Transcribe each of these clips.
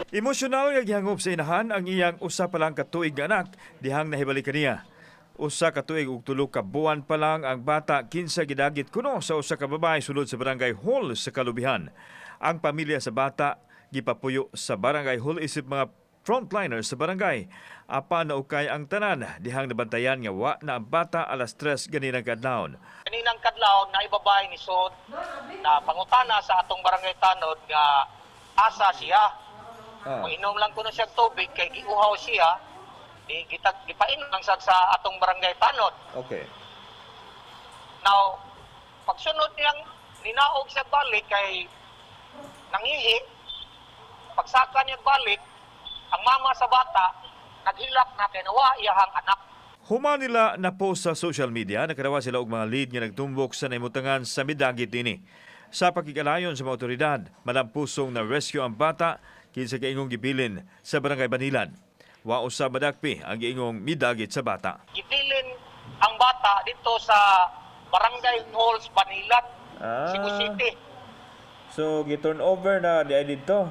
Emosyonal nga gihangop sa inahan ang iyang usa pa lang ka tuig nga anak dihang nahibalik kaniya. Usa ka tuig ug tulo ka buwan pa lang ang bata kinsa gidagit kuno sa usa ka babae sulod sa Barangay Hall sa Kalubihan. Ang pamilya sa bata gipapuyo sa Barangay Hall isip mga frontliners sa barangay. Apan naukay ang tanan dihang nabantayan nga wa na ang bata alas 3 ganinang kadlawon. Kaninang kadlawon na ibabay ni Sod na pangutana sa atong barangay tanod nga asa siya. Inom lang kuno siya tubig kay giuhaw siya. Gipainom lang sa atong barangay tanod. Okay. Now, pagsunod niyang ninaog siya balik kay nangihi, pagsaka niya balik, ang mama sa bata naghilak na kay nawa iyahang anak. Human nila na post sa social media, nakarawa sila og mga lead nga nagtumbok sa naimutangan sa midagit ini. Sa pakikalayon sa mga otoridad, malampusong na rescue ang bata kinsa kaingong gibilin sa Barangay Banilan. Wa usab madakpi ang giingong midagit sa bata. Gibilin ang bata dito sa Barangay Halls, Banilan, Cebu City. So gi-turn over na di dito.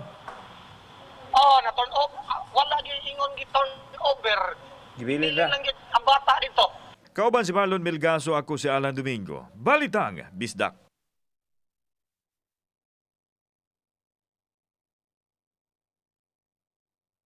Oh, na-turn over. Wala giingon gi-turn over. Gibilin Gibilin lang ang bata dito. Kauban si Marlon Melgaso, ako si Alan Domingo. Balitang Bisdak.